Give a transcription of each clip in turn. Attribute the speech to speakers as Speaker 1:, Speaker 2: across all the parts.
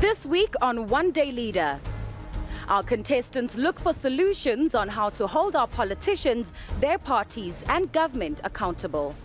Speaker 1: This week on One Day Leader, our contestants look for solutions on how to hold our politicians, their parties and government accountable.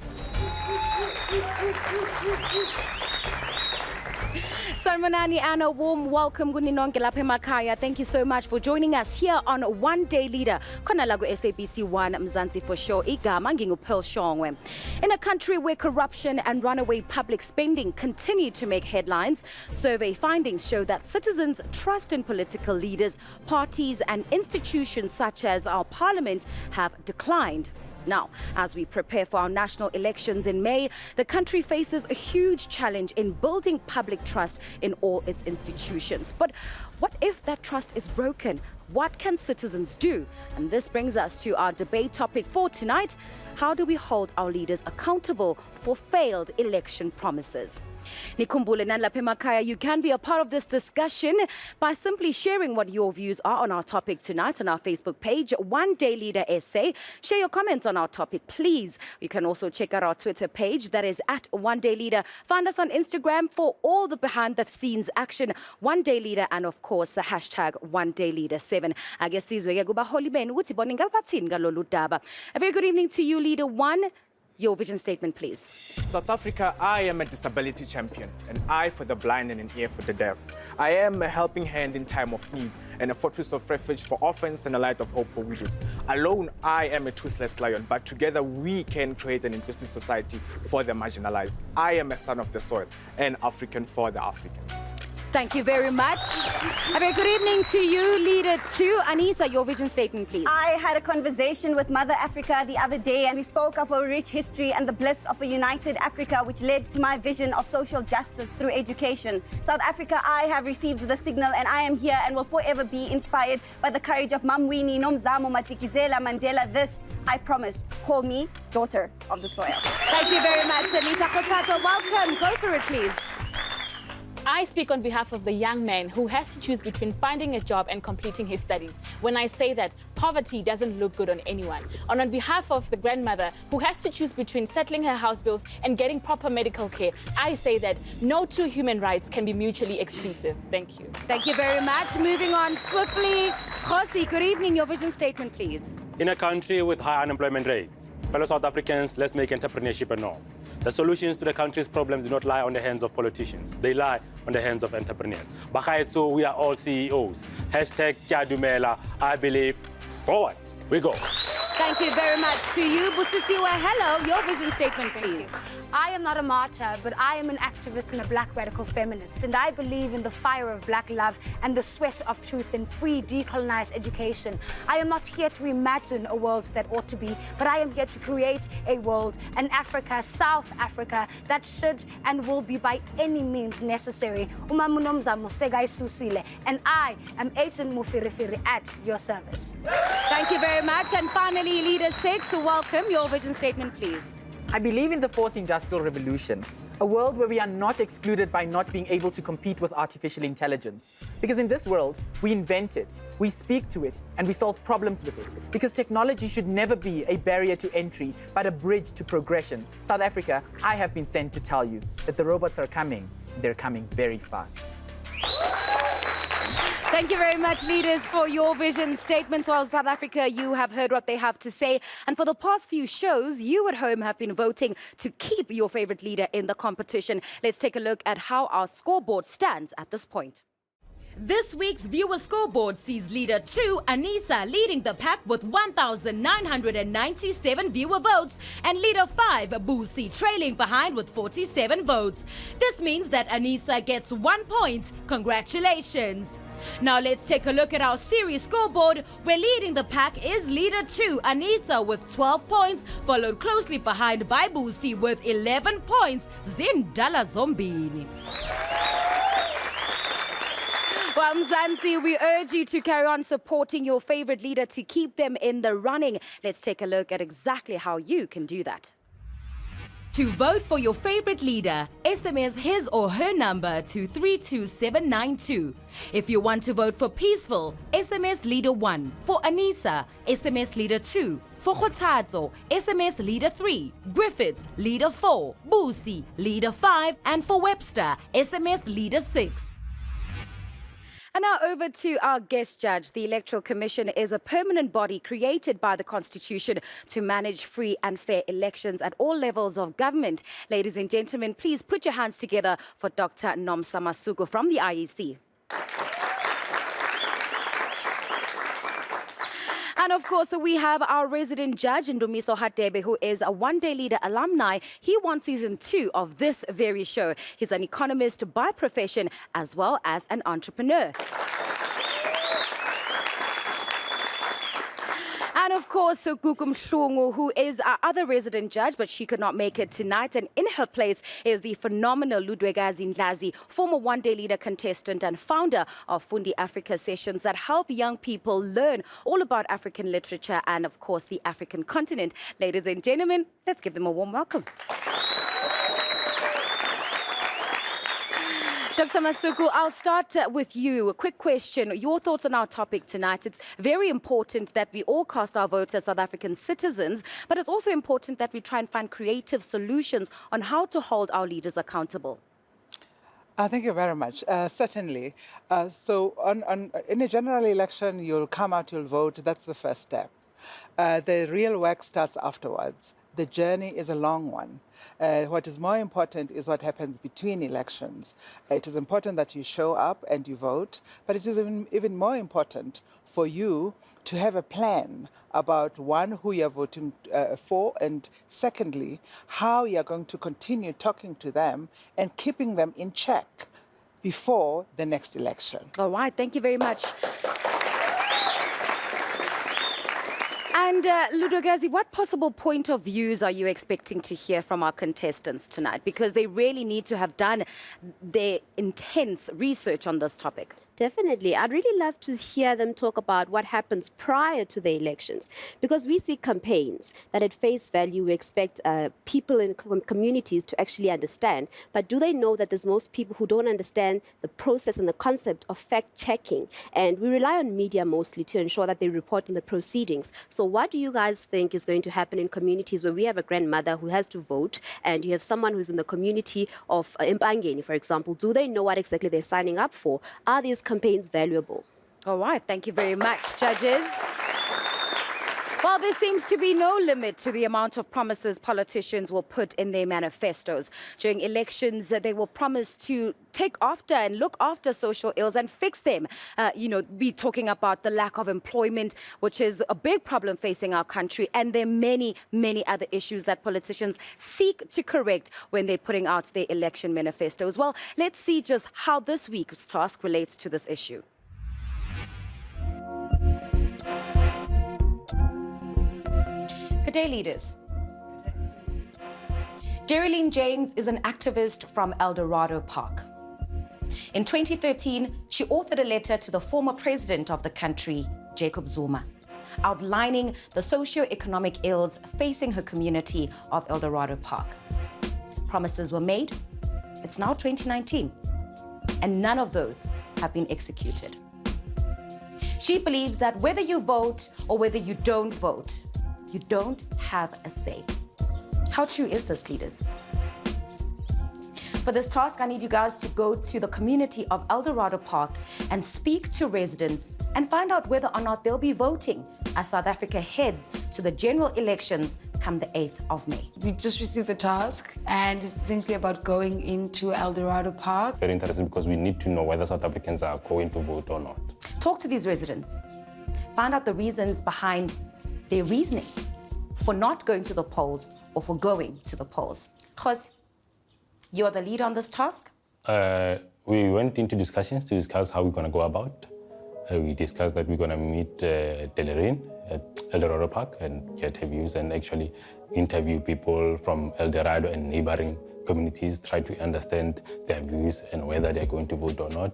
Speaker 1: Sanmanani and a warm welcome kuninonke lapha emakhaya. Thank you so much for joining us here on One Day Leader. Khona la ku SABC 1 Mzansi for sure. Igama nginguPearl Shongwe. In a country where corruption and runaway public spending continue to make headlines, survey findings show that citizens' trust in political leaders, parties and institutions such as our parliament have declined. Now, as we prepare for our national elections in May, the country faces a huge challenge in building public trust in all its institutions. But what if that trust is broken? What can citizens do? And this brings us to our debate topic for tonight. How do we hold our leaders accountable for failed election promises? Nikumbule nan lapha emakhaya, you can be a part of this discussion by simply sharing what your views are on our topic tonight on our Facebook page, One Day Leader SA. Share your comments on our topic, please. You can also check out our Twitter page, that is at One Day Leader. Find us on Instagram for all the behind-the-scenes action, One Day Leader, and of course, the hashtag One Day Leader 7. I guess sizwe kuba holibeni ukuthi bona ngabathini ngalolu daba. A very good evening to you, Leader 1. Your vision statement, please.
Speaker 2: South Africa, I am a disability champion, an eye for the blind and an ear for the deaf. I am a helping hand in time of need and a fortress of refuge for orphans and a light of hope for widows. Alone, I am a toothless lion, but together we can create an inclusive society for the marginalized. I am a son of the soil, an African for the Africans.
Speaker 1: Thank you very much. A very good evening to you, Leader 2. Anisa, your vision statement, please.
Speaker 3: I had a conversation with Mother Africa the other day, and we spoke of a rich history and the bliss of a united Africa, which led to my vision of social justice through education. South Africa, I have received the signal, and I am here and will forever be inspired by the courage of Mamwini Nomzamo Matikizela Mandela. This, I promise. Call me daughter of the soil.
Speaker 1: Thank you very much, Anisa Kotato. Welcome. Go through it, please.
Speaker 4: I speak on behalf of the young man who has to choose between finding a job and completing his studies when I say that poverty doesn't look good on anyone. And on behalf of the grandmother who has to choose between settling her house bills and getting proper medical care, I say that no two human rights can be mutually exclusive. Thank you.
Speaker 1: Thank you very much. Moving on swiftly. Khosi, good evening. Your vision statement, please.
Speaker 5: In a country with high unemployment rates, fellow South Africans, let's make entrepreneurship a norm. The solutions to the country's problems do not lie on the hands of politicians. They lie on the hands of entrepreneurs. So we are all CEOs. Hashtag Kyadumela, I believe, forward. We go.
Speaker 1: Thank you very much to you. Busisiwe, hello. Your vision statement, please.
Speaker 6: I am not a martyr, but I am an activist and a black radical feminist. And I believe in the fire of black love and the sweat of truth in free, decolonized education. I am not here to imagine a world that ought to be, but I am here to create a world, an Africa, South Africa, that should and will be by any means necessary. And I am Agent Mufirifiri at your service.
Speaker 1: Thank you very much. And finally, Leader 6, welcome. Your vision statement, please.
Speaker 7: I believe in the fourth industrial revolution, a world where we are not excluded by not being able to compete with artificial intelligence. Because in this world, we invent it, we speak to it, and we solve problems with it. Because technology should never be a barrier to entry, but a bridge to progression. South Africa, I have been sent to tell you that the robots are coming. They're coming very fast.
Speaker 1: Thank you very much, leaders, for your vision statements. While South Africa, you have heard what they have to say. And for the past few shows, you at home have been voting to keep your favorite leader in the competition. Let's take a look at how our scoreboard stands at this point. This week's viewer scoreboard sees Leader 2, Anisa, leading the pack with 1,997 viewer votes, and Leader 5, Busi, trailing behind with 47 votes. This means that Anisa gets 1 point. Congratulations. Now let's take a look at our series scoreboard, where leading the pack is Leader 2, Anisa, with 12 points, followed closely behind by Busi with 11 points. Zindala Zombini. Well, Mzansi, we urge you to carry on supporting your favorite leader to keep them in the running. Let's take a look at exactly how you can do that. To vote for your favorite leader, SMS his or her number to 32792. If you want to vote for Peaceful, SMS Leader 1. For Anisa, SMS Leader 2. For Khotazo, SMS Leader 3. Griffiths, Leader 4. Busi, Leader 5. And for Webster, SMS Leader 6. And now over to our guest judge. The Electoral Commission is a permanent body created by the Constitution to manage free and fair elections at all levels of government. Ladies and gentlemen, please put your hands together for Dr. Nomsa Masuku from the IEC. And of course, we have our resident judge, Ndumiso Hadebe, who is a one-day leader alumni. He won season 2 of this very show. He's an economist by profession as well as an entrepreneur. And of course, Gukum Shungu, who is our other resident judge, but she could not make it tonight. And in her place is the phenomenal Ludwegazi Ndlazi, former one-day leader contestant and founder of Fundi Africa sessions that help young people learn all about African literature and, of course, the African continent. Ladies and gentlemen, let's give them a warm welcome. Dr. Masuku, I'll start with you. A quick question. Your thoughts on our topic tonight. It's very important that we all cast our vote as South African citizens, but it's also important that we try and find creative solutions on how to hold our leaders accountable.
Speaker 8: Thank you very much. Certainly. In a general election, you'll come out, you'll vote. That's the first step. The real work starts afterwards. The journey is a long one. What is more important is what happens between elections. It is important that you show up and you vote, but it is even more important for you to have a plan about, one, who you're voting for, and secondly, how you're going to continue talking to them and keeping them in check before the next election.
Speaker 1: All right, thank you very much. And Ludwegazi, what possible point of views are you expecting to hear from our contestants tonight? Because they really need to have done their intense research on this topic.
Speaker 9: Definitely. I'd really love to hear them talk about what happens prior to the elections, because we see campaigns that at face value we expect people in communities to actually understand. But do they know that there's most people who don't understand the process and the concept of fact-checking? And we rely on media mostly to ensure that they report on the proceedings. So what do you guys think is going to happen in communities where we have a grandmother who has to vote and you have someone who's in the community of Mpangeni, for example? Do they know what exactly they're signing up for? Are these campaigns valuable?
Speaker 1: All right, thank you very much, judges. Well, there seems to be no limit to the amount of promises politicians will put in their manifestos. During elections, they will promise to take after and look after social ills and fix them. Be talking about the lack of employment, which is a big problem facing our country. And there are many, many other issues that politicians seek to correct when they're putting out their election manifestos. Well, let's see just how this week's task relates to this issue. Good day, leaders. Daryline James is an activist from El Dorado Park. In 2013, she authored a letter to the former president of the country, Jacob Zuma, outlining the socio-economic ills facing her community of El Dorado Park. Promises were made. It's now 2019, and none of those have been executed. She believes that whether you vote or whether you don't vote, you don't have a say. How true is this, leaders? For this task, I need you guys to go to the community of El Dorado Park and speak to residents and find out whether or not they'll be voting as South Africa heads to the general elections come the 8th of May.
Speaker 10: We just received the task, and it's essentially about going into El Dorado Park.
Speaker 5: Very interesting because we need to know whether South Africans are going to vote or not.
Speaker 1: Talk to these residents. Find out the reasons behind their reasoning for not going to the polls or for going to the polls. Because you're the lead on this task?
Speaker 5: We went into discussions to discuss how we're going to go about. We discussed that we're going to meet Daryline at El Dorado Park and get her views and actually interview people from El Dorado and neighboring communities, try to understand their views and whether they're going to vote or not.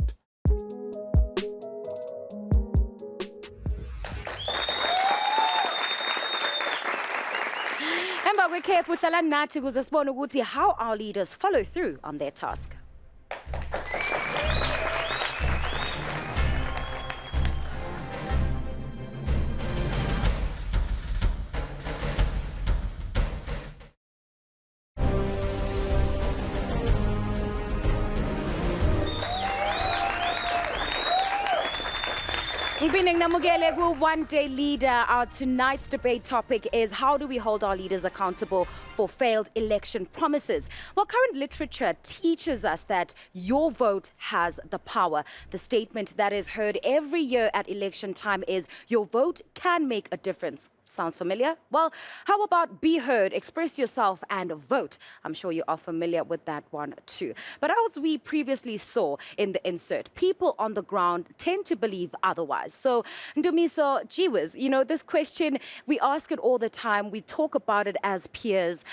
Speaker 1: How our leaders follow through on their task. Ngibineng namukele ku-One Day Leader. Our tonight's debate topic is how do we hold our leaders accountable for failed election promises? Well, current literature teaches us that your vote has the power. The statement that is heard every year at election time is your vote can make a difference. Sounds familiar? Well, how about be heard, express yourself and vote? I'm sure you are familiar with that one too. But as we previously saw in the insert, people on the ground tend to believe otherwise. So, Ndumiso, Jiwis, you know, this question, we ask it all the time. We talk about it as peers.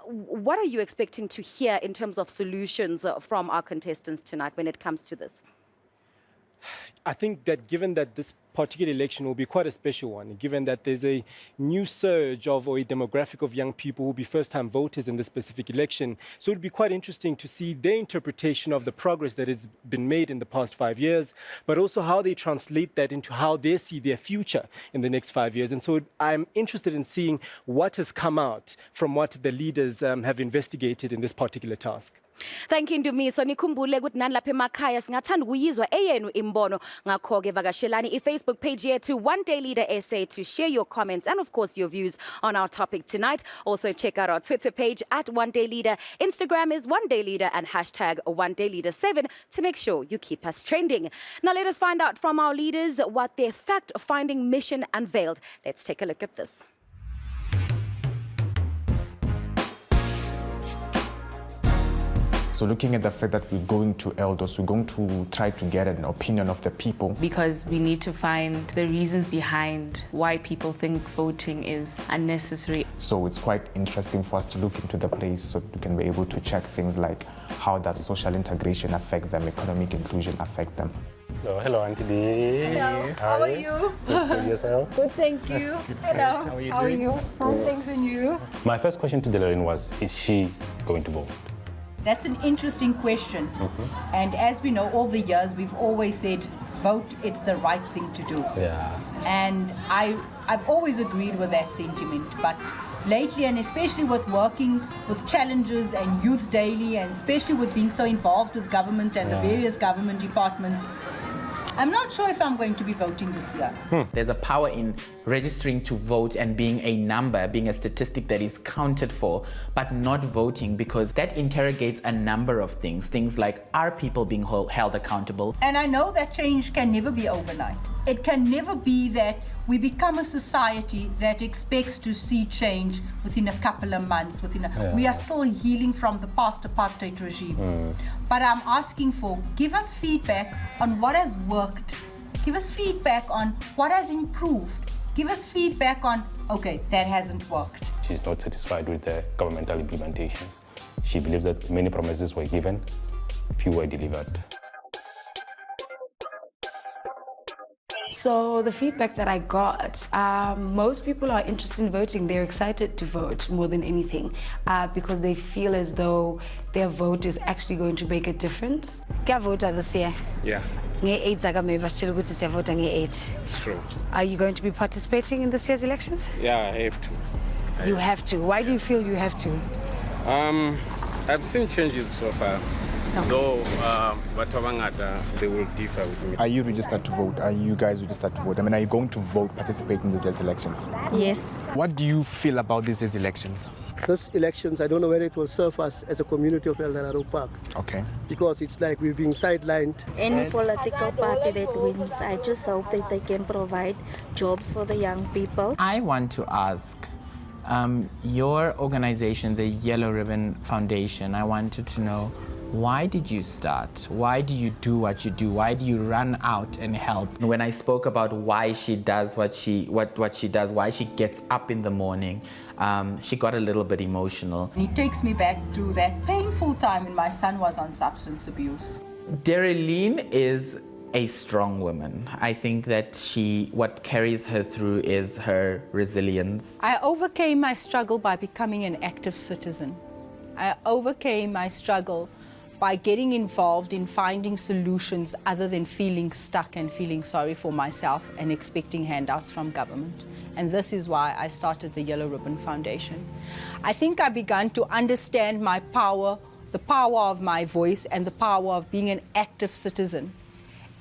Speaker 1: What are you expecting to hear in terms of solutions from our contestants tonight when it comes to this?
Speaker 11: I think that given that this particular election will be quite a special one, given that there's a new surge of or a demographic of young people who will be first-time voters in this specific election. So it would be quite interesting to see their interpretation of the progress that has been made in the past 5 years, but also how they translate that into how they see their future in the next 5 years. And so I'm interested in seeing what has come out from what the leaders have investigated in this particular task.
Speaker 1: Thank you, Ndumiso. Nikhumbule ukuthi nani lapha emakhaya singathanda ukuyizwa eyenu imbono. Ngakho-ke vakashelani i-Facebook page yethu One Day Leader SA to share your comments and of course your views on our topic tonight. Also check out our Twitter page at One Day Leader. Instagram is One Day Leader and hashtag One Day Leader 7 to make sure you keep us trending. Now let us find out from our leaders what their fact-finding mission unveiled. Let's take a look at this.
Speaker 2: So looking at the fact that we're going to elders, we're going to try to get an opinion of the people.
Speaker 10: Because we need to find the reasons behind why people think voting is unnecessary.
Speaker 2: So it's quite interesting for us to look into the place so we can be able to check things like how does social integration affect them, economic inclusion affect them.
Speaker 5: Hello, Auntie D.
Speaker 12: Hello, how are you?
Speaker 5: Good, yourself?
Speaker 12: Good, thank you. Hello, how are you? Thanks, and you?
Speaker 5: My first question to Delorine was, is she going to vote?
Speaker 12: That's an interesting question. And as we know, all the years, we've always said, vote, it's the right thing to do.
Speaker 5: Yeah.
Speaker 12: And I've always agreed with that sentiment. But lately, and especially with working with challenges and youth daily, and especially with being so involved with government and the various government departments, I'm not sure if I'm going to be voting this year.
Speaker 7: There's a power in registering to vote and being a number, being a statistic that is counted for, but not voting, because that interrogates a number of things. Things like, are people being held accountable?
Speaker 12: And I know that change can never be overnight. It can never be that we become a society that expects to see change within a couple of months. We are still healing from the past apartheid regime. But I'm asking for, give us feedback on what has worked. Give us feedback on what has improved. Give us feedback on, okay, that hasn't worked.
Speaker 5: She's not satisfied with the governmental implementations. She believes that many promises were given, few were delivered.
Speaker 10: So the feedback that I got, most people are interested in voting. They're excited to vote more than anything because they feel as though their vote is actually going to make a difference. Can vote this year?
Speaker 2: Yeah.
Speaker 10: True. Are you going to be participating in this year's elections?
Speaker 13: Yeah, I have to.
Speaker 10: You have to. Why do you feel you have to?
Speaker 13: I've seen changes so far. Though they will differ with me.
Speaker 2: Are you registered to vote? Are you guys registered to vote? I mean, are you going to vote, participate in these elections?
Speaker 14: Yes.
Speaker 2: What do you feel about these elections?
Speaker 14: These elections, I don't know whether it will serve us as a community of El Dorado Park.
Speaker 2: Okay.
Speaker 14: Because it's like we're being sidelined.
Speaker 15: Any political party that wins, I just hope that they can provide jobs for the young people.
Speaker 7: I want to ask, your organization, the Yellow Ribbon Foundation, I wanted to know, why did you start? Why do you do what you do? Why do you run out and help? When I spoke about why she does what she does, why she gets up in the morning, she got a little bit emotional.
Speaker 12: It takes me back to that painful time when my son was on substance abuse.
Speaker 7: Darylene is a strong woman. I think that what carries her through is her resilience.
Speaker 12: I overcame my struggle by becoming an active citizen. I overcame my struggle by getting involved in finding solutions other than feeling stuck and feeling sorry for myself and expecting handouts from government. And this is why I started the Yellow Ribbon Foundation. I think I began to understand my power, the power of my voice and the power of being an active citizen.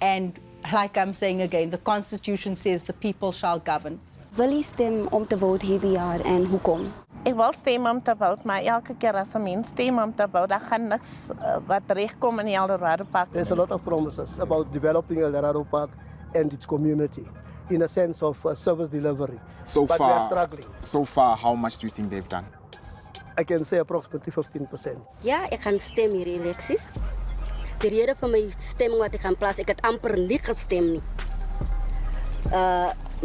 Speaker 12: And like I'm saying again, the Constitution says the people shall govern.
Speaker 3: Wil jy stem om te vote hierdie jaar en hoekom?
Speaker 16: Ek wil stem om te vote, maar elke keer as 'n mens stem om te vote, dan gaan niks wat regkom in die Eldorado Park.
Speaker 14: There's a lot of promises about developing Eldorado Park and its community in a sense of service delivery. But we are struggling.
Speaker 2: So far, how much do you think they've done?
Speaker 14: I can say approximately 15%.
Speaker 17: Ja, ek gaan stem hierdie eleksie. Die rede vir my stemming wat ek gaan plaas, ek het amper nie gestem nie.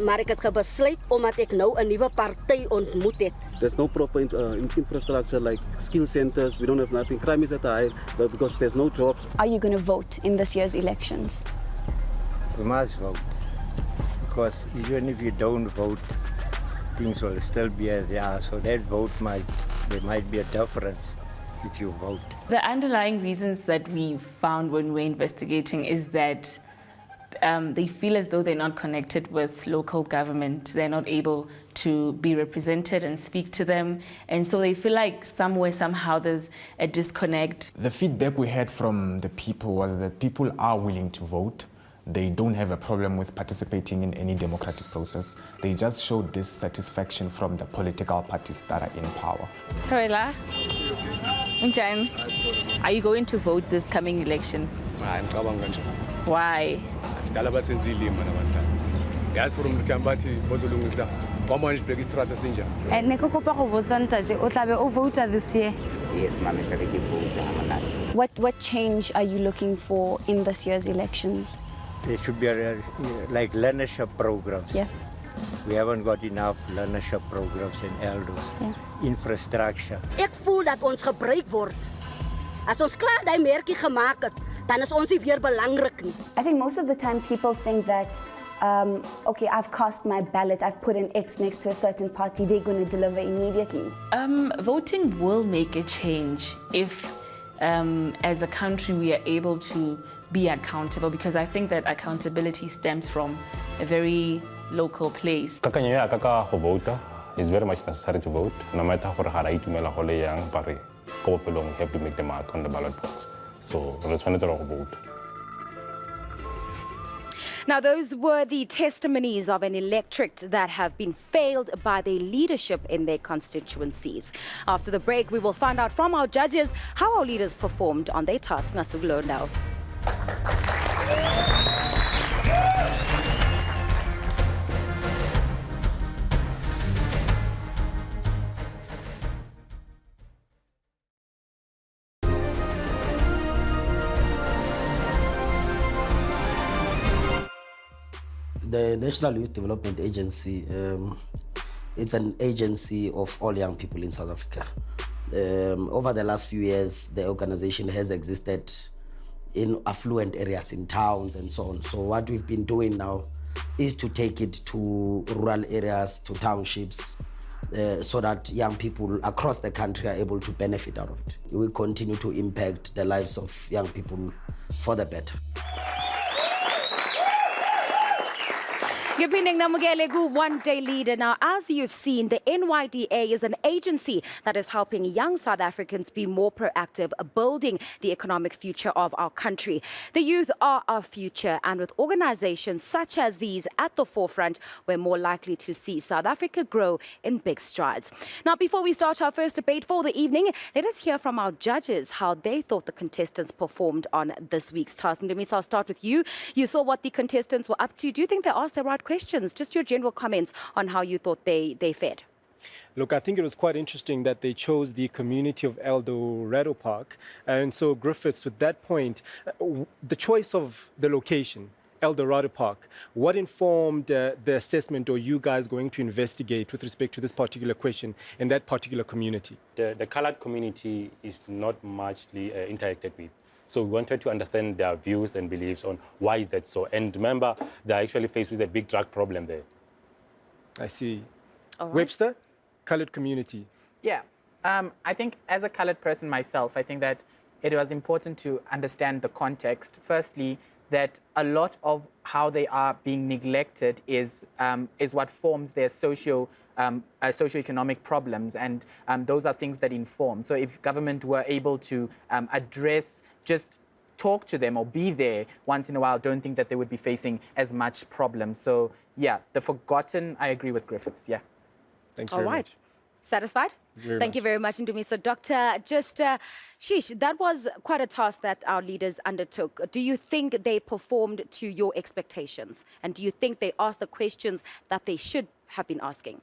Speaker 17: Maar ek het besluit omdat ek nou 'n nuwe party ontmoet het.
Speaker 18: There's no proper infrastructure like skill centers. We don't have nothing. Crime is at a high because there's no jobs.
Speaker 3: Are you going to vote in this year's elections?
Speaker 19: We must vote. Because even if you don't vote, things will still be as they are. So that vote there might be a difference if you vote.
Speaker 20: The underlying reasons that we found when we're investigating is that they feel as though they're not connected with local government. They're not able to be represented and speak to them. And so they feel like somewhere, somehow, there's a disconnect.
Speaker 2: The feedback we had from the people was that people are willing to vote. They don't have a problem with participating in any democratic process. They just show dissatisfaction from the political parties that are in power.
Speaker 20: Toila, are you going to vote this coming election? Why?
Speaker 21: And Nekokopa Votsantaje, Otlabe o voter this year.
Speaker 19: Yes, ma'am, I can vote.
Speaker 3: What change are you looking for in this year's elections?
Speaker 19: There should be like learnership programs.
Speaker 3: Yeah.
Speaker 19: We haven't got enough learnership programs in elders.
Speaker 3: Yeah.
Speaker 19: Infrastructure.
Speaker 17: Ek voel dat ons gebruik word. As ons klaar daai merkie gemaak het, dan is ons nie weer belangrik nie.
Speaker 3: I think most of the time people think that, okay, I've cast my ballot, I've put an X next to a certain party, they're going to deliver immediately.
Speaker 20: Voting will make a change if, as a country, we are able to be accountable, because I think that accountability stems from a very local place.
Speaker 5: Kakanya kaka ho vote is very much necessary to vote. No matter how hard you may hole yang pare, go for long have to make the mark on the ballot box. So let's vote.
Speaker 1: Now, those were the testimonies of an electorate that have been failed by their leadership in their constituencies. After the break, we will find out from our judges how our leaders performed on their task. Nasugulo now.
Speaker 22: The National Youth Development Agency, it's an agency of all young people in South Africa. Over the last few years, the organization has existed in affluent areas, in towns and so on. So what we've been doing now is to take it to rural areas, to townships, so that young people across the country are able to benefit out of it. We continue to impact the lives of young people for the better.
Speaker 1: Gipinding Namugelegu, one-day leader. Now, as you've seen, the NYDA is an agency that is helping young South Africans be more proactive, building the economic future of our country. The youth are our future, and with organizations such as these at the forefront, we're more likely to see South Africa grow in big strides. Now, before we start our first debate for the evening, let us hear from our judges how they thought the contestants performed on this week's task. Ndumisa, I'll start with you. You saw what the contestants were up to. Do you think they asked the right questions? Just your general comments on how you thought they fared.
Speaker 11: Look, I think it was quite interesting that they chose the community of Eldorado Park. And so, Griffiths, with that point, the choice of the location, Eldorado Park, what informed the assessment or you guys going to investigate with respect to this particular question in that particular community?
Speaker 5: The colored community is not muchly interacted with. So we wanted to understand their views and beliefs on why is that so. And remember, they're actually faced with a big drug problem there.
Speaker 11: I see.
Speaker 1: All right.
Speaker 11: Webster, colored community.
Speaker 7: Yeah, I think as a colored person myself, I think that it was important to understand the context. Firstly, that a lot of how they are being neglected is what forms their socioeconomic problems, and those are things that inform. So if government were able to address just talk to them or be there once in a while, don't think that they would be facing as much problem. So yeah, the forgotten, I agree with Griffiths, yeah.
Speaker 11: Thank you
Speaker 1: All
Speaker 11: very
Speaker 1: right.
Speaker 11: much.
Speaker 1: Satisfied? Thank you very much, Ndumi. So, Doctor, just, sheesh, that was quite a task that our leaders undertook. Do you think they performed to your expectations? And do you think they asked the questions that they should have been asking?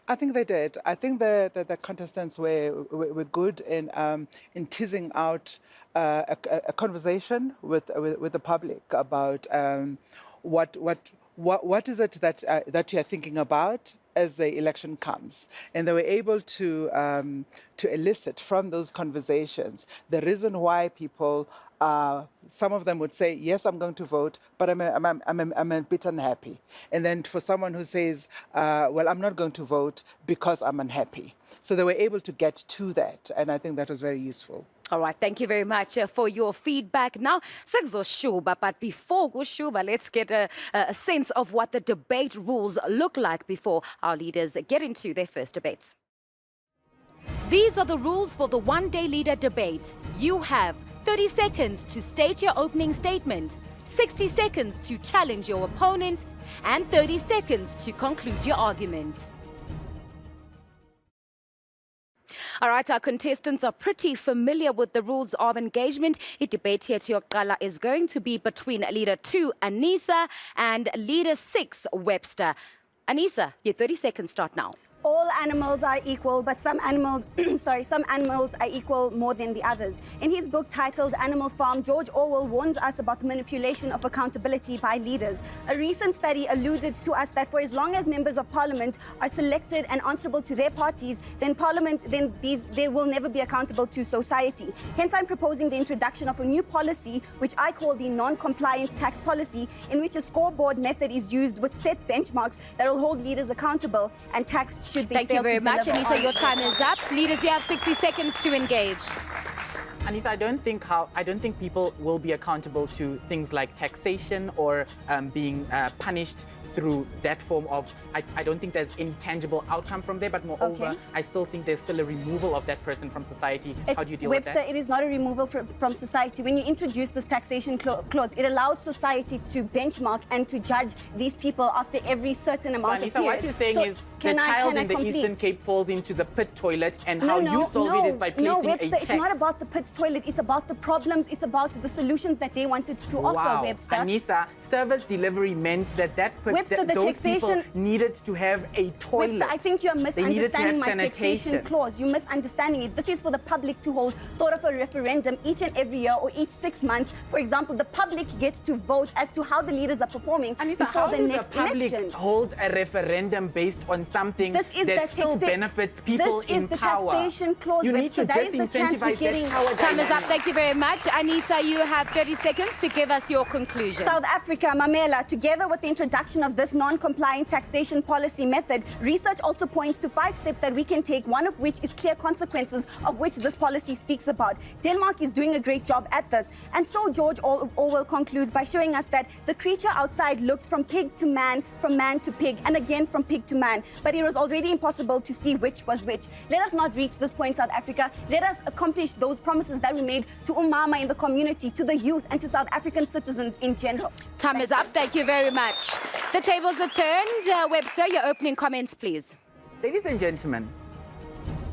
Speaker 8: I think they did. I think the contestants were good in teasing out a conversation with the public about what is it that you are thinking about as the election comes, and they were able to elicit from those conversations the reason why people. Some of them would say, yes, I'm going to vote, but I'm a bit unhappy. And then for someone who says, well, I'm not going to vote because I'm unhappy. So they were able to get to that, and I think that was very useful.
Speaker 1: All right, thank you very much for your feedback. Now, Shuba, but before Shuba, let's get a sense of what the debate rules look like before our leaders get into their first debates. These are the rules for the one-day leader debate. You have 30 seconds to state your opening statement, 60 seconds to challenge your opponent, and 30 seconds to conclude your argument. All right, our contestants are pretty familiar with the rules of engagement. The debate here to Yoqala is going to be between Leader 2, Anisa, and Leader 6, Webster. Anisa, your 30 seconds start now.
Speaker 3: All animals are equal, but some animals, some animals are equal more than the others. In his book titled Animal Farm, George Orwell warns us about the manipulation of accountability by leaders. A recent study alluded to us that for as long as members of parliament are selected and answerable to their parties, then they will never be accountable to society. Hence, I'm proposing the introduction of a new policy, which I call the non-compliant tax policy, in which a scoreboard method is used with set benchmarks that will hold leaders accountable and taxed should they
Speaker 1: Thank you very much, Anisa. Your time is up. Leaders, you have 60 seconds to engage.
Speaker 7: Anisa, I don't think people will be accountable to things like taxation or being punished through that form of, I don't think there's any tangible outcome from there, but moreover, I still think there's still a removal of that person from society. How do you deal with that?
Speaker 3: Webster, it is not a removal from society. When you introduce this taxation clause, it allows society to benchmark and to judge these people after every certain amount of period.
Speaker 7: What you're saying is the child in the Eastern Cape falls into the pit toilet, and how you solve it is by placing
Speaker 3: Webster,
Speaker 7: a tax.
Speaker 3: it's not about the pit toilet. It's about the problems. It's about the solutions that they wanted to offer, Webster.
Speaker 7: Anisa, service delivery meant that
Speaker 3: Webster, the
Speaker 7: those
Speaker 3: taxation
Speaker 7: people needed to have a toilet.
Speaker 3: Webster, I think you're misunderstanding my taxation clause. You're misunderstanding it. This is for the public to hold sort of a referendum each and every year or each 6 months. For example, the public gets to vote as to how the leaders are performing before the next election.
Speaker 7: How does the public hold a referendum based on something that still benefits people in power?
Speaker 3: This is the taxation clause,
Speaker 7: you
Speaker 3: Webster. That is the chance we're getting.
Speaker 1: Time is up. Thank you very much. Anisa, you have 30 seconds to give us your conclusion.
Speaker 3: South Africa, Mamela, together with the introduction of this non-compliant taxation policy method, research also points to 5 steps that we can take, one of which is clear consequences, of which this policy speaks about. Denmark is doing a great job at this. And so George Orwell concludes by showing us that the creature outside looked from pig to man, from man to pig, and again from pig to man. But it was already impossible to see which was which. Let us not reach this point, South Africa. Let us accomplish those promises that we made to Umama in the community, to the youth, and to South African citizens in general.
Speaker 1: Time is up. Thank you very much. The tables are turned. Webster, your opening comments, please.
Speaker 7: Ladies and gentlemen,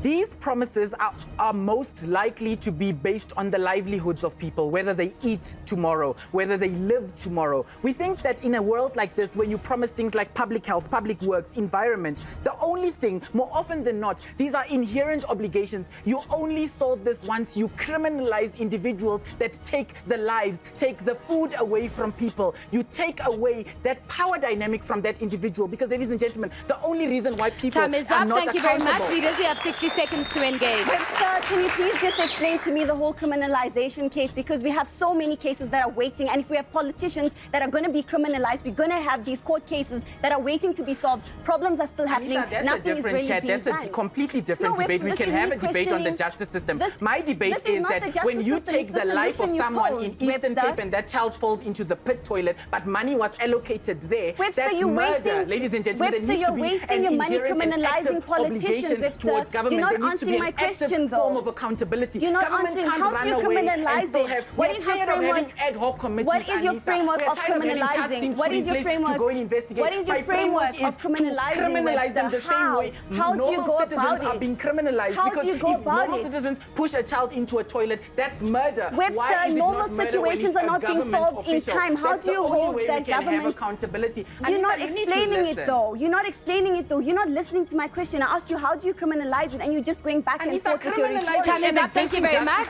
Speaker 7: these promises are most likely to be based on the livelihoods of people, whether they eat tomorrow, whether they live tomorrow. We think that in a world like this, when you promise things like public health, public works, environment, the only thing, more often than not, these are inherent obligations. You only solve this once you criminalize individuals that take the lives, take the food away from people. You take away that power dynamic from that individual, because, ladies and gentlemen, the only reason why people
Speaker 1: Time is
Speaker 7: are
Speaker 1: up.
Speaker 7: not
Speaker 1: Thank you very
Speaker 7: accountable.
Speaker 1: much. Leaders, you have 60 seconds to engage.
Speaker 3: Webster, can you please just explain to me the whole criminalization case? Because we have so many cases that are waiting, and if we have politicians that are going to be criminalized, we're going to have these court cases that are waiting to be solved. Problems are still happening.
Speaker 7: Anisa,
Speaker 3: Nothing is really being
Speaker 7: that's
Speaker 3: done.
Speaker 7: a completely different debate. We can have a debate on the justice system. My debate is that when you take the life of someone in Eastern Cape and that child falls into the pit toilet, but money was allocated there,
Speaker 3: Webster,
Speaker 7: that's
Speaker 3: you're
Speaker 7: murder.
Speaker 3: wasting,
Speaker 7: Ladies and gentlemen,
Speaker 3: Webster,
Speaker 7: there needs
Speaker 3: you're
Speaker 7: to be
Speaker 3: wasting
Speaker 7: an
Speaker 3: your money
Speaker 7: inherent and
Speaker 3: criminalizing
Speaker 7: active
Speaker 3: politicians,
Speaker 7: obligation
Speaker 3: Webster.
Speaker 7: towards government government,
Speaker 3: not
Speaker 7: there needs to be
Speaker 3: answering
Speaker 7: an
Speaker 3: my
Speaker 7: active
Speaker 3: question, though.
Speaker 7: form of accountability.
Speaker 3: You're not
Speaker 7: Government
Speaker 3: answering
Speaker 7: can't
Speaker 3: how
Speaker 7: run
Speaker 3: do you
Speaker 7: away and
Speaker 3: criminalize
Speaker 7: still
Speaker 3: it.
Speaker 7: have-
Speaker 3: What
Speaker 7: we're
Speaker 3: is your
Speaker 7: tired of
Speaker 3: framework?
Speaker 7: having ad hoc committees,
Speaker 3: What is your
Speaker 7: Anissa.
Speaker 3: framework
Speaker 7: We're
Speaker 3: of
Speaker 7: tired having task
Speaker 3: criminalizing?
Speaker 7: teams
Speaker 3: What
Speaker 7: put
Speaker 3: is
Speaker 7: in
Speaker 3: your
Speaker 7: place
Speaker 3: framework?
Speaker 7: to go and investigate?
Speaker 3: What is your
Speaker 7: My
Speaker 3: framework
Speaker 7: is
Speaker 3: of
Speaker 7: to
Speaker 3: criminalizing,
Speaker 7: criminalize them the
Speaker 3: Webster?
Speaker 7: same
Speaker 3: How?
Speaker 7: way
Speaker 3: How do you
Speaker 7: normal
Speaker 3: go
Speaker 7: citizens
Speaker 3: about
Speaker 7: are
Speaker 3: it?
Speaker 7: being criminalized.
Speaker 3: How do
Speaker 7: because
Speaker 3: you go
Speaker 7: if
Speaker 3: about
Speaker 7: normal
Speaker 3: it?
Speaker 7: citizens push a child into a toilet, that's murder. Why
Speaker 3: Webster,
Speaker 7: is it
Speaker 3: normal
Speaker 7: not murder
Speaker 3: situations
Speaker 7: when
Speaker 3: are
Speaker 7: it's a
Speaker 3: not being
Speaker 7: government
Speaker 3: solved in
Speaker 7: official?
Speaker 3: time. How
Speaker 7: That's
Speaker 3: do you
Speaker 7: the only
Speaker 3: hold
Speaker 7: way
Speaker 3: that
Speaker 7: we can
Speaker 3: government?
Speaker 7: have accountability.
Speaker 3: You're
Speaker 7: Anissa,
Speaker 3: not
Speaker 7: you need to
Speaker 3: explaining it
Speaker 7: listen.
Speaker 3: though. You're not explaining it though. You're not listening to my question. I asked you, how do you criminalize it? And you're just going back and
Speaker 7: Anissa,
Speaker 3: forth with your rhetoric.
Speaker 1: Time is up. Thank you very much.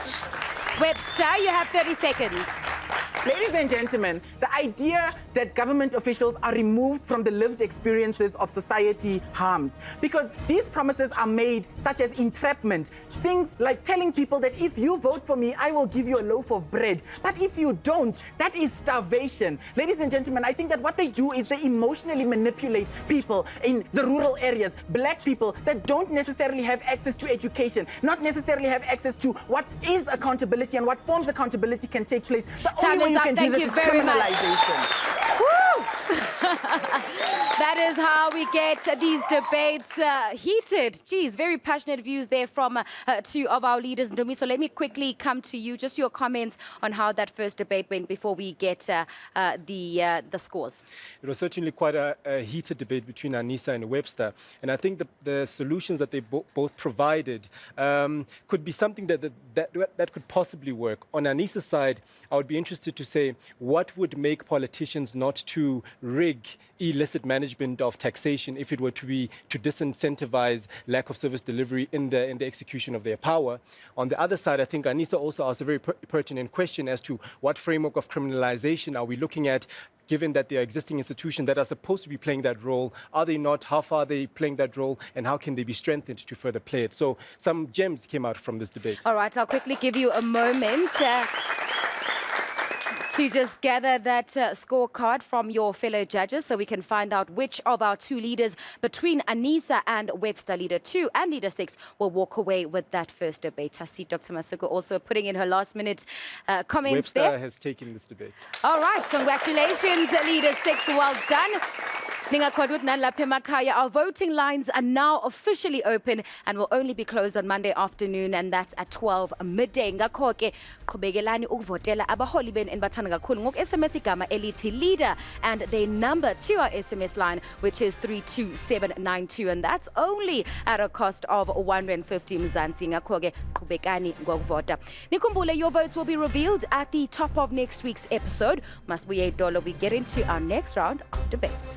Speaker 1: Webster, you have 30 seconds.
Speaker 7: Ladies and gentlemen, the idea that government officials are removed from the lived experiences of society harms, because these promises are made such as entrapment, things like telling people that if you vote for me, I will give you a loaf of bread. But if you don't, that is starvation. Ladies and gentlemen, I think that what they do is they emotionally manipulate people in the rural areas, black people that don't necessarily have access to education, not necessarily have access to what is accountability and what forms accountability can take place. The
Speaker 1: Time
Speaker 7: only way
Speaker 1: is
Speaker 7: you
Speaker 1: up.
Speaker 7: can do
Speaker 1: Thank
Speaker 7: this
Speaker 1: you
Speaker 7: is
Speaker 1: very much.
Speaker 7: criminalization.
Speaker 1: Woo! That is how we get these debates heated. Geez, very passionate views there from two of our leaders. Ndomi, so let me quickly come to you. Just your comments on how that first debate went before we get the scores.
Speaker 11: It was certainly quite a heated debate between Anissa and Webster. And I think the solutions that they both provided could be something that could possibly work. On Anissa's side, I would be interested to say what would make politicians not to rig illicit management of taxation if it were to be to disincentivize lack of service delivery in the execution of their power. On the other side, I think Anissa also asked a very pertinent question as to what framework of criminalization are we looking at, given that there are existing institutions that are supposed to be playing that role. Are they not? How far are they playing that role? And how can they be strengthened to further play it? So some gems came out from this debate.
Speaker 1: All right, I'll quickly give you a moment to just gather that scorecard from your fellow judges so we can find out which of our two leaders between Anissa and Webster, Leader 2 and Leader 6, will walk away with that first debate. I see Dr. Masuku also putting in her last-minute comments
Speaker 11: Webster
Speaker 1: there.
Speaker 11: has taken this debate.
Speaker 1: All right, congratulations, Leader 6. Well done. Our voting lines are now officially open and will only be closed on Monday afternoon, and that's at 12 midday. Ngakho-ke qhubekelani ukuvotela abaholi benu enbathanda kakhulu ngok-SMS igama elithi leader and their number to our SMS line, which is 32792, and that's only at a cost of 150 mzansi. Ngakho-ke qhubekani ngokuvota. Nikhumbule, your votes will be revealed at the top of next week's episode. Masibuye Dolo, we get into our next round of debates.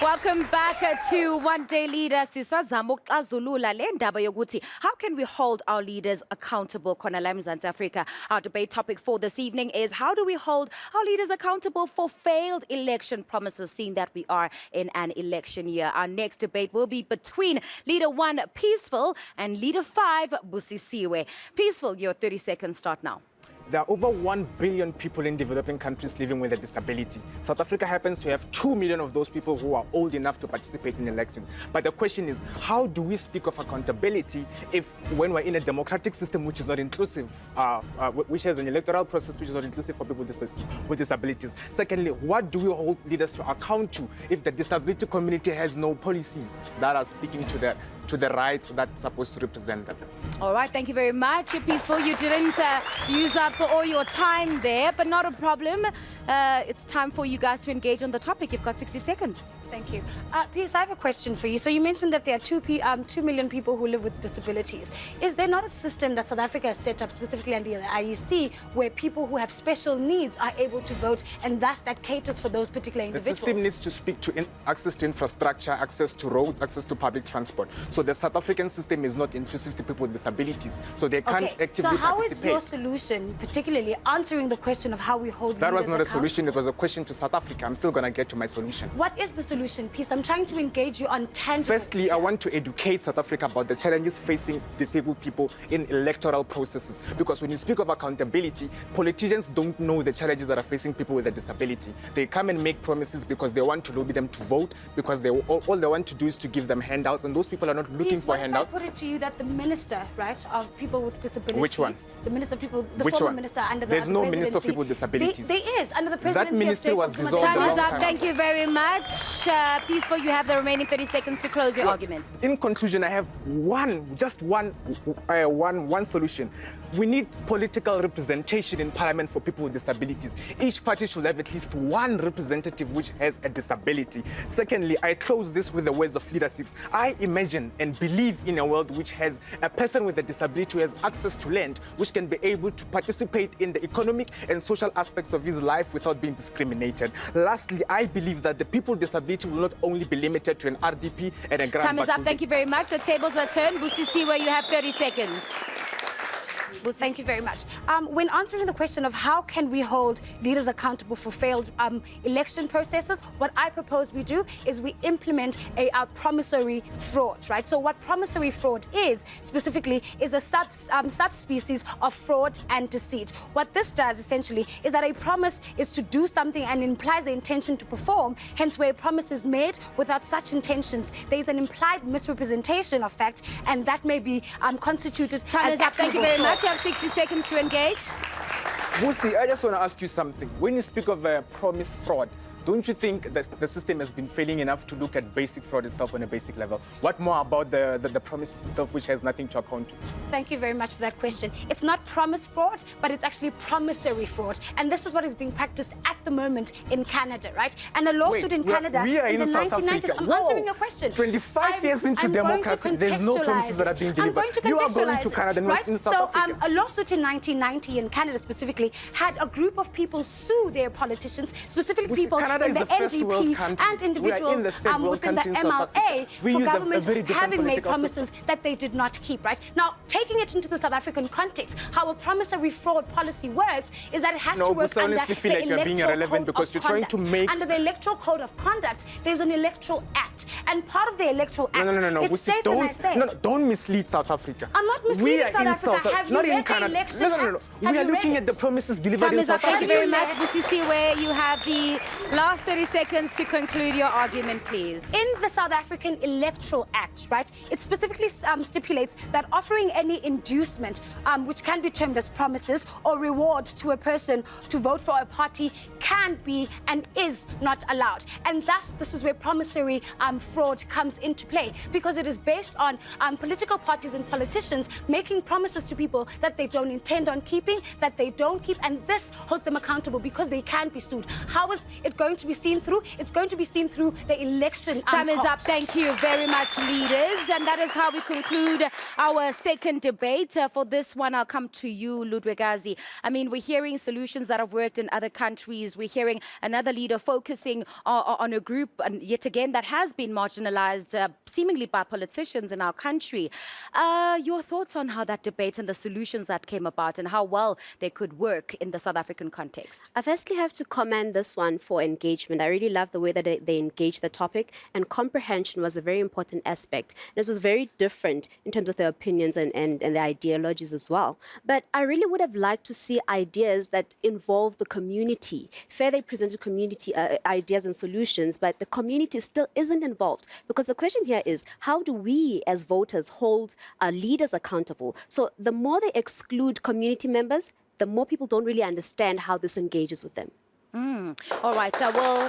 Speaker 1: Welcome back to One Day Leader. Sisazama ukuxazulula le ndaba yokuthi how can we hold our leaders accountable khona la eMzansi Afrika. Our debate topic for this evening is how do we hold our leaders accountable for failed election promises, seeing that we are in an election year. Our next debate will be between Leader 1, Peaceful, and Leader 5, Busisiwe. Peaceful, your 30 seconds start now.
Speaker 2: There are over 1 billion people in developing countries living with a disability. South Africa happens to have 2 million of those people who are old enough to participate in elections. But the question is, how do we speak of accountability when we're in a democratic system which is not inclusive, which has an electoral process which is not inclusive for people with disabilities? Secondly, what do we hold leaders to account to if the disability community has no policies that are speaking to the rights that's supposed to represent them?
Speaker 1: All right, thank you very much. Peaceful, you didn't use up all your time there, but not a problem. It's time for you guys to engage on the topic. You've got 60 seconds.
Speaker 21: Thank you. Peace, I have a question for you. So you mentioned that there are 2 million people who live with disabilities. Is there not a system that South Africa has set up specifically under the IEC where people who have special needs are able to vote, and thus that caters for those particular individuals?
Speaker 2: The system needs to speak to access to infrastructure, access to roads, access to public transport. So the South African system is not inclusive to people with disabilities. So they can't actively
Speaker 21: so how
Speaker 2: participate.
Speaker 21: is your solution particularly answering the question of how we hold
Speaker 2: That was not a
Speaker 21: leaders
Speaker 2: solution. It was a question to South Africa. I'm still going to get to my solution.
Speaker 21: What is the solution solution piece. I'm trying to engage you on tangible.
Speaker 2: Firstly, I want to educate South Africa about the challenges facing disabled people in electoral processes. Because when you speak of accountability, politicians don't know the challenges that are facing people with a disability. They come and make promises because they want to lobby them to vote, because all they want to do is to give them handouts, and those people are not looking for handouts.
Speaker 21: I put it to you that the minister, right, of people with disabilities.
Speaker 2: Which one?
Speaker 21: The minister of people, the
Speaker 2: Which
Speaker 21: former
Speaker 2: one?
Speaker 21: minister under the
Speaker 2: There's no
Speaker 21: presidency.
Speaker 2: minister of people with disabilities.
Speaker 21: There is under the presidency.
Speaker 2: That ministry was dissolved.
Speaker 1: Time is up. Thank you very much. Peaceful, you have the remaining 30 seconds to close your argument.
Speaker 2: In conclusion, I have just one solution. We need political representation in parliament for people with disabilities. Each party should have at least one representative which has a disability. Secondly, I close this with the words of Leader 6. I imagine and believe in a world which has a person with a disability who has access to land, which can be able to participate in the economic and social aspects of his life without being discriminated. Lastly, I believe that the people with disability will not only be limited to an RDP and a grant.
Speaker 1: Time is up. Thank you very much. The tables are turned. Busisi, where you have 30 seconds.
Speaker 21: Well, thank you very much. When answering the question of how can we hold leaders accountable for failed election processes, what I propose we do is we implement a promissory fraud, right? So what promissory fraud is, specifically, is a subspecies of fraud and deceit. What this does, essentially, is that a promise is to do something and implies the intention to perform, hence where a promise is made without such intentions. There is an implied misrepresentation of fact, and that may be constituted
Speaker 1: Time
Speaker 21: as
Speaker 1: is up. Thank you very
Speaker 21: fraud.
Speaker 1: much. You have 60 seconds to engage.
Speaker 2: Busi, I just want to ask you something. When you speak of promise fraud, don't you think that the system has been failing enough to look at basic fraud itself on a basic level? What more about the promises itself, which has nothing to account to?
Speaker 21: Thank you very much for that question. It's not promise fraud, but it's actually promissory fraud. And this is what is being practiced at the moment in Canada, right? And a lawsuit in Canada
Speaker 2: we are
Speaker 21: in the
Speaker 2: South
Speaker 21: 1990s.
Speaker 2: Africa.
Speaker 21: I'm
Speaker 2: Whoa.
Speaker 21: answering your question.
Speaker 2: 25 years into democracy, there's no promises that are being delivered.
Speaker 21: I'm going to
Speaker 2: you are going to
Speaker 21: contextualize
Speaker 2: Canada,
Speaker 21: it,
Speaker 2: not
Speaker 21: right?
Speaker 2: in South
Speaker 21: So
Speaker 2: Africa.
Speaker 21: a lawsuit in 1990 in Canada specifically had a group of people sue their politicians, specifically people
Speaker 2: Canada
Speaker 21: in
Speaker 2: is
Speaker 21: the
Speaker 2: the first world
Speaker 21: NDP
Speaker 2: country.
Speaker 21: and individuals
Speaker 2: in the third world
Speaker 21: within the
Speaker 2: country in South Africa.
Speaker 21: MLA
Speaker 2: We
Speaker 21: for
Speaker 2: use a
Speaker 21: government
Speaker 2: very different
Speaker 21: having made
Speaker 2: political
Speaker 21: promises that they did not keep, right? Now, taking it into the South African context, how a promissory fraud policy works is that it has to work under
Speaker 2: honestly feel
Speaker 21: the
Speaker 2: like you're being
Speaker 21: electoral
Speaker 2: irrelevant
Speaker 21: code
Speaker 2: because
Speaker 21: of
Speaker 2: you're trying to
Speaker 21: conduct.
Speaker 2: make...
Speaker 21: Under the electoral code of conduct, there's an electoral act. And part of the electoral act,
Speaker 2: No.
Speaker 21: it states, and I say...
Speaker 2: Don't mislead South Africa.
Speaker 21: I'm not misleading South Africa. Have you
Speaker 2: not in
Speaker 21: read the
Speaker 2: Canada.
Speaker 21: election
Speaker 2: No.
Speaker 21: act?
Speaker 2: We are looking at the promises delivered
Speaker 1: Time
Speaker 2: in
Speaker 1: is up.
Speaker 2: South
Speaker 1: Thank
Speaker 2: Africa.
Speaker 1: you very much. Busisi, where you have the last 30 seconds to conclude your argument, please.
Speaker 21: In the South African Electoral Act, right, it specifically stipulates that offering any inducement, which can be termed as promises or reward to a person to vote for a party, can be and is not allowed. And thus, this is where promissory fraud comes into play, because it is based on political parties and politicians making promises to people that they don't intend on keeping, that they don't keep, and this holds them accountable because they can be sued. How is it going to be seen through? It's going to be seen through the election.
Speaker 1: Time is up. Thank you very much, leaders. And that is how we conclude our second debate. For this one, I'll come to you, Ludwigazi. I mean, we're hearing solutions that have worked in other countries. We're hearing another leader focusing on a group, and yet again, that has been marginalized, seemingly by politicians in our country. Your thoughts on how that debate and the solutions that came about and how well they could work in the South African context?
Speaker 9: I firstly have to commend this one for engagement. I really love the way that they engaged the topic, and comprehension was a very important aspect. This was very different in terms of their opinions and their ideologies as well. But I really would have liked to see ideas that involve the community. Fair, they presented community ideas and solutions, but the community still isn't involved, because the question here is, how do we as voters hold our leaders accountable? So the more they exclude community members, the more people don't really understand how this engages with them.
Speaker 1: All right, so we'll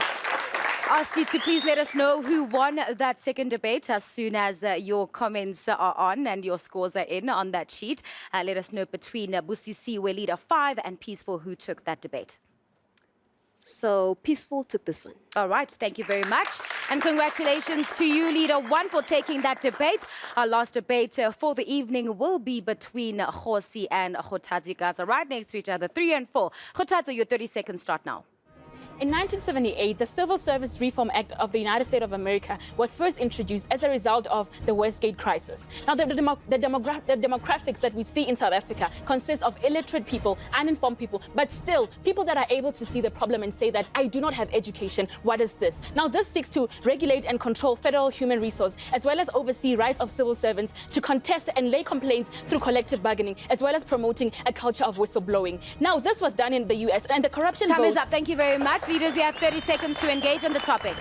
Speaker 1: ask you to please let us know who won that second debate as soon as your comments are on and your scores are in on that sheet. Let us know between Busisi, Leader 5, and Peaceful, who took that debate.
Speaker 9: So Peaceful took this one.
Speaker 1: All right, thank you very much. And congratulations to you, Leader 1, for taking that debate. Our last debate for the evening will be between Khosi and Khotadzi. Guys are right next to each other, 3 and 4. Khotadzi, your 30 seconds start now.
Speaker 4: In 1978, the Civil Service Reform Act of the United States of America was first introduced as a result of the Westgate crisis. Now, the demographics that we see in South Africa consist of illiterate people, uninformed people, but still people that are able to see the problem and say that I do not have education. What is this? Now, this seeks to regulate and control federal human resource, as well as oversee rights of civil servants to contest and lay complaints through collective bargaining, as well as promoting a culture of whistleblowing. Now, this was done in the US, and the corruption
Speaker 1: Time
Speaker 4: vote...
Speaker 1: is up. Thank you very much. Leaders, you have 30 seconds to engage on the topic.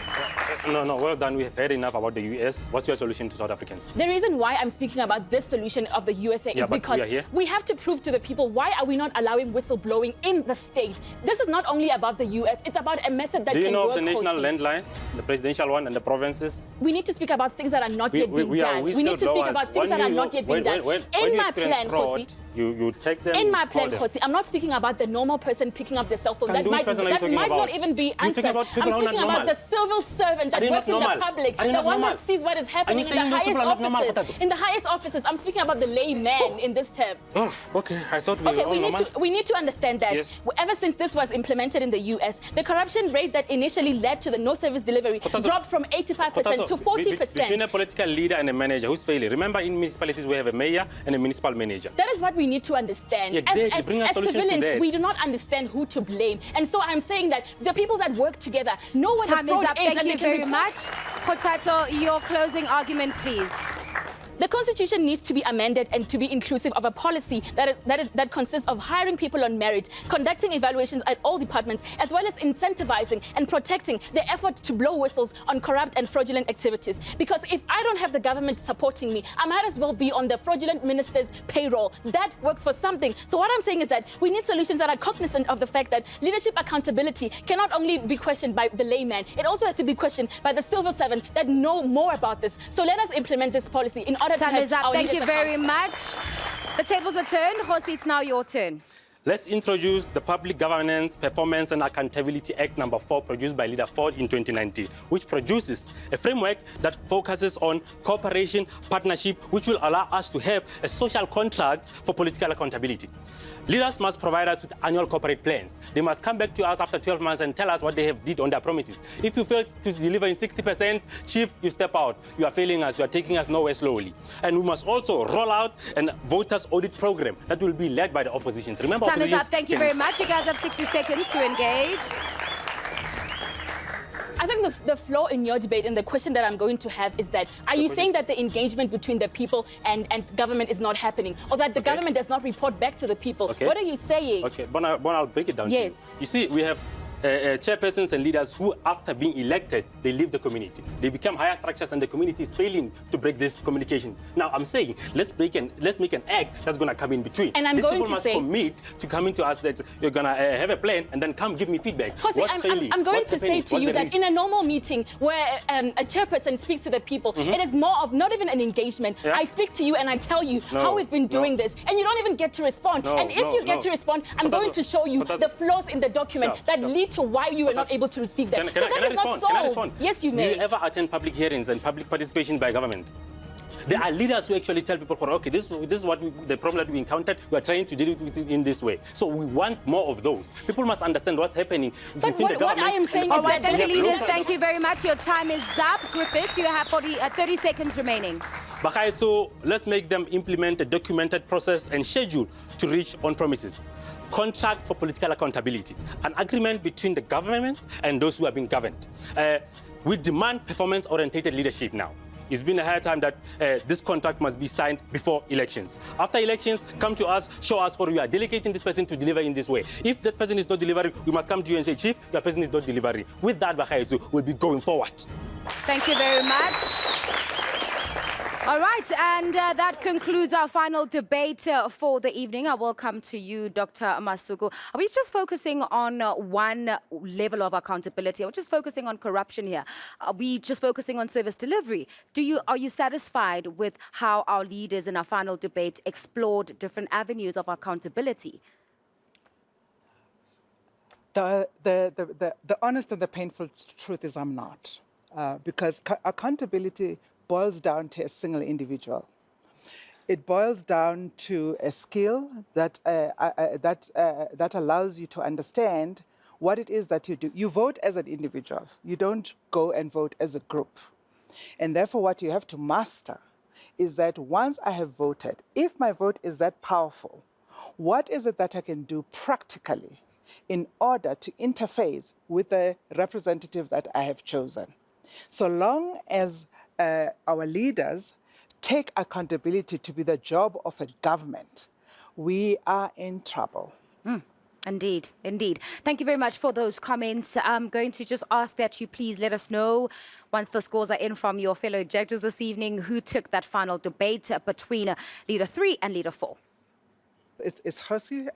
Speaker 5: No, well done. We have heard enough about the US. What's your solution to South Africans?
Speaker 4: The reason why I'm speaking about this solution of the USA is because we have to prove to the people why are we not allowing whistleblowing in the state. This is not only about the US, it's about a method that can work.
Speaker 5: Do you know of the national
Speaker 4: closely.
Speaker 5: landline, the presidential one, and the provinces?
Speaker 4: We need to speak about things that are not yet being done. We need to speak about things that are not yet being done. In my plan, Khosi,
Speaker 5: you text them.
Speaker 4: in my plan, Khosi, I'm not speaking about the normal person picking up their cell phone. That might not even be answered. I'm speaking about the civil servant that works in the public, the one that sees what is happening in the highest offices. In the highest offices, I'm speaking about the layman in this term.
Speaker 5: Oh, okay. I thought we were all normal.
Speaker 4: We need to understand that ever since this was implemented in the US, the corruption rate that initially led to the no service delivery dropped from 85% to 40%.
Speaker 5: Between a political leader and a manager, who's failing? Remember, in municipalities, we have a mayor and a municipal manager.
Speaker 4: That is what we need to understand.
Speaker 5: Exactly. Bring us solutions
Speaker 4: civilians,
Speaker 5: to that.
Speaker 4: we do not understand who to blame. And so I'm saying that the people that work together know what
Speaker 1: Time
Speaker 4: the fraud
Speaker 1: is up.
Speaker 4: is.
Speaker 1: Thank you very much. Khotato, your closing argument, please.
Speaker 4: The Constitution needs to be amended and to be inclusive of a policy that consists of hiring people on merit, conducting evaluations at all departments, as well as incentivizing and protecting the effort to blow whistles on corrupt and fraudulent activities. Because if I don't have the government supporting me, I might as well be on the fraudulent minister's payroll. That works for something. So what I'm saying is that we need solutions that are cognizant of the fact that leadership accountability cannot only be questioned by the layman, it also has to be questioned by the civil servant that know more about this. So let us implement this policy in order
Speaker 1: Time is up. Thank you very much. The tables are turned. Khosi, it's now your turn.
Speaker 5: Let's introduce the Public Governance, Performance and Accountability Act No. 4 produced by Leader Ford in 2019, which produces a framework that focuses on cooperation, partnership, which will allow us to have a social contract for political accountability. Leaders must provide us with annual corporate plans. They must come back to us after 12 months and tell us what they have did on their promises. If you fail to deliver in 60%, chief, you step out. You are failing us. You are taking us nowhere slowly. And we must also roll out a voters audit program that will be led by the oppositions. Remember,
Speaker 1: time is up. Thank you very much. You guys have 60 seconds to engage.
Speaker 4: I think the flaw in your debate and the question that I'm going to have is that, are you saying that the engagement between the people and government is not happening, or that the government does not report back to the people? What are you saying?
Speaker 5: Okay, but I'll break it down to you. You see, we have chairpersons and leaders who, after being elected, they leave the community. They become higher structures and the community is failing to break this communication. Now, I'm saying, let's make an act that's going to come in between.
Speaker 4: And
Speaker 5: These people must commit to coming to us that you're going to have a plan and then come give me feedback.
Speaker 4: Khosi, I'm going to say to you that in a normal meeting where a chairperson speaks to the people, it is more of not even an engagement. I speak to you and I tell you how we've been doing this, and you don't even get to respond. And if you get to respond, I'm going to show you the flaws in the document that lead to why you were not able to receive them.
Speaker 5: Can I respond?
Speaker 4: Yes, you may.
Speaker 5: Do you ever attend public hearings and public participation by government? There are leaders who actually tell people, okay, this is what the problem that we encountered. We are trying to deal with it in this way. So we want more of those. People must understand what's happening between the government.
Speaker 4: What I am saying is that
Speaker 1: thank you, leaders. Thank you very much. Your time is up. Griffiths, you have 30 seconds remaining.
Speaker 5: Bakai, so let's make them implement a documented process and schedule to reach on promises. Contract for political accountability, an agreement between the government and those who are being governed. We demand performance-oriented leadership now. It's been a high time that this contract must be signed before elections. After elections, come to us, show us what we are delegating this person to deliver in this way. If that person is not delivering, we must come to you and say, Chief, your person is not delivering. With that, Bakayetsu will be going forward.
Speaker 1: Thank you very much. All right, and that concludes our final debate for the evening. I will come to you, Dr. Masuku. Are we just focusing on one level of accountability? Are we just focusing on corruption here? Are we just focusing on service delivery? Are you satisfied with how our leaders in our final debate explored different avenues of accountability?
Speaker 8: The honest and the painful truth is I'm not. Because accountability boils down to a single individual. It boils down to a skill that allows you to understand what it is that you do. You vote as an individual. You don't go and vote as a group. And therefore, what you have to master is that once I have voted, if my vote is that powerful, what is it that I can do practically in order to interface with the representative that I have chosen? So long as our leaders take accountability to be the job of a government, we are in trouble.
Speaker 1: Indeed, indeed. Thank you very much for those comments. I'm going to just ask that you please let us know, once the scores are in from your fellow judges this evening, who took that final debate between Leader 3 and Leader 4.
Speaker 8: Is Hosi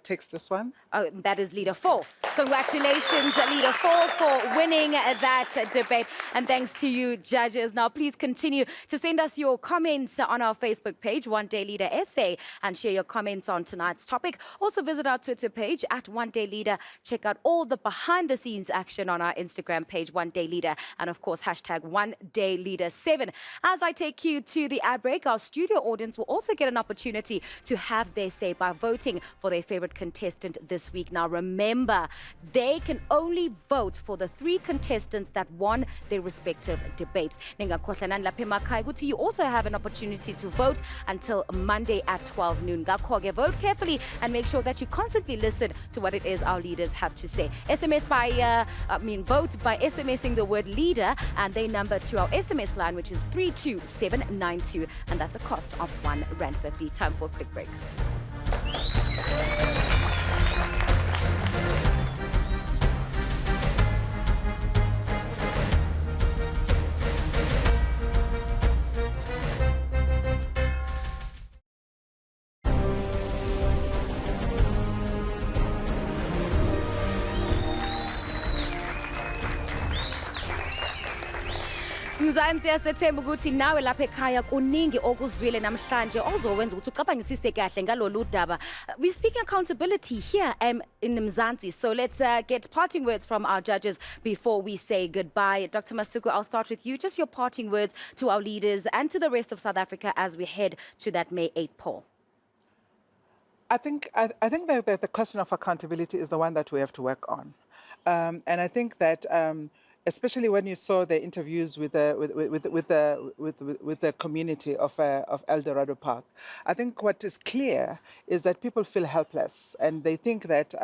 Speaker 8: takes this one?
Speaker 1: Oh, that is Leader 4. Congratulations, Leader 4, for winning that debate. And thanks to you, judges. Now, please continue to send us your comments on our Facebook page, One Day Leader SA, and share your comments on tonight's topic. Also, visit our Twitter page at One Day Leader. Check out all the behind-the-scenes action on our Instagram page, One Day Leader, and of course, hashtag One Day Leader 7. As I take you to the ad break, our studio audience will also get an opportunity to have their say by voting for their favorite contestant this week. Now remember, they can only vote for the 3 contestants that won their respective debates. You also have an opportunity to vote until Monday at 12 noon. Vote carefully and make sure that you constantly listen to what it is our leaders have to say. Vote by SMSing the word leader and their number to our SMS line, which is 32792, and that's a cost of R1.50. Time for a quick break. Mzansi asethemba ukuthi nawe lapha ekhaya kuningi okuzwile namhlanje ozowenza ukuthi ucabangisise kahle ngalolu daba. We're speaking accountability here in Mzansi. So let's get parting words from our judges before we say goodbye. Dr. Masuku, I'll start with you. Just your parting words to our leaders and to the rest of South Africa as we head to that May 8 poll.
Speaker 8: I think that the question of accountability is the one that we have to work on. And I think that especially when you saw the interviews with the community of El Dorado Park, I think what is clear is that people feel helpless, and they think that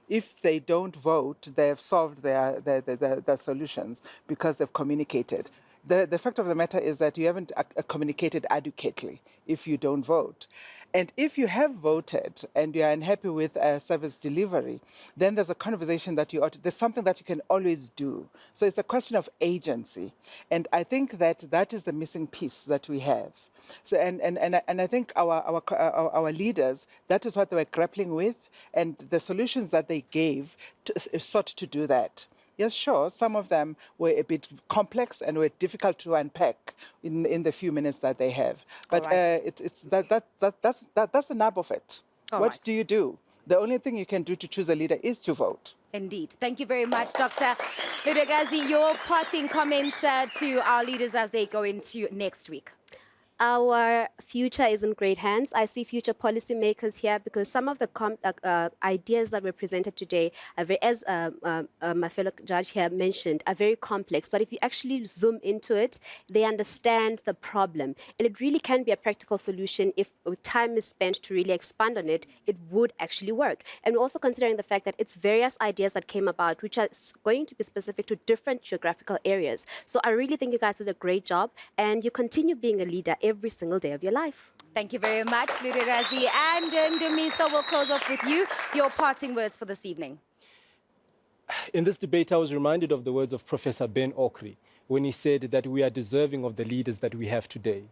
Speaker 8: if they don't vote, they have solved their solutions because they've communicated. The fact of the matter is that you haven't communicated adequately if you don't vote. And if you have voted and you are unhappy with service delivery, then there's a conversation that there's something that you can always do. So it's a question of agency. And I think that is the missing piece that we have. So, and I think our leaders, that is what they were grappling with, and the solutions that they gave sought to do that. Yes, sure, some of them were a bit complex and were difficult to unpack in the few minutes that they have. But that's the nub of it. What do you do? The only thing you can do to choose a leader is to vote.
Speaker 1: Indeed. Thank you very much, Dr. Ludagazi. Your parting comments to our leaders as they go into next week.
Speaker 9: Our future is in great hands. I see future policymakers here because some of the ideas that were presented today, as my fellow judge here mentioned, are very complex. But if you actually zoom into it, they understand the problem. And it really can be a practical solution. If time is spent to really expand on it, it would actually work. And we're also considering the fact that it's various ideas that came about, which are going to be specific to different geographical areas. So I really think you guys did a great job. And you continue being a leader every single day of your life.
Speaker 1: Thank you very much, Ludagazi. And Ndumisa, we'll close off with you. Your parting words for this evening.
Speaker 11: In this debate, I was reminded of the words of Professor Ben Okri when he said that we are deserving of the leaders that we have today.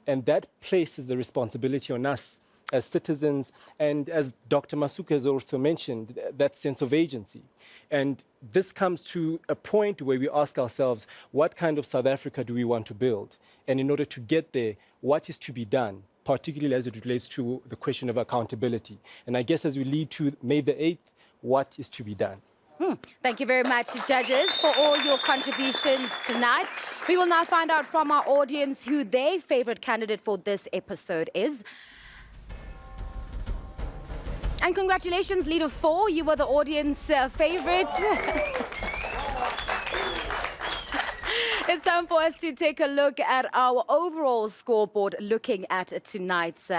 Speaker 11: And that places the responsibility on us as citizens, and as Dr. Masuku has also mentioned, that sense of agency. And this comes to a point where we ask ourselves, what kind of South Africa do we want to build? And in order to get there, what is to be done, particularly as it relates to the question of accountability? And I guess as we lead to May the 8th, what is to be done?
Speaker 1: Thank you very much, judges, for all your contributions tonight. We will now find out from our audience who their favorite candidate for this episode is. And congratulations, Leader 4. You were the audience favorite. It's time for us to take a look at our overall scoreboard, looking at tonight's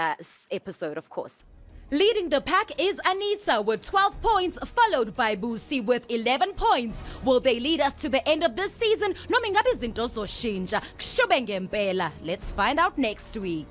Speaker 1: episode, of course.
Speaker 6: Leading the pack is Anissa with 12 points, followed by Busi with 11 points. Will they lead us to the end of this season? Let's find out next week.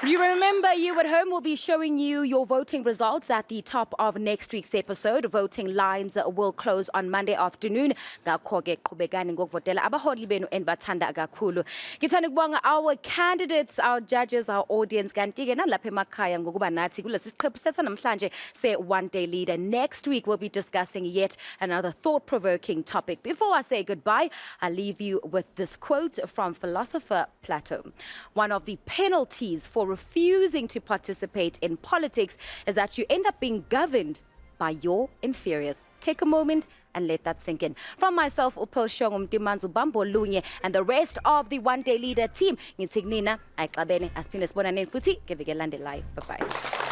Speaker 1: You remember, you at home will be showing you your voting results at the top of next week's episode. Voting lines will close on Monday afternoon. Ngakho-ke qhubekani ngokuvotela abaholi benu enibathanda kakhulu. Ngithanda ukubonga our candidates, our judges, our audience. Kanti-ke nalapha emakhaya ngokuba nathi kulesi siqephu sethu namhlanje se One Day Leader. Next week we'll be discussing yet another thought-provoking topic. Before I say goodbye, I'll leave you with this quote from philosopher Plato. One of the penalties for refusing to participate in politics is that you end up being governed by your inferiors. Take a moment and let that sink in. From myself, Upel Shong, Umtimanzu Bambo Lunye, and the rest of the One Day Leader team, Ngitsignina, Aiklabene, Aspinas Bonanen Futi, Gevigelande Live. Bye-bye.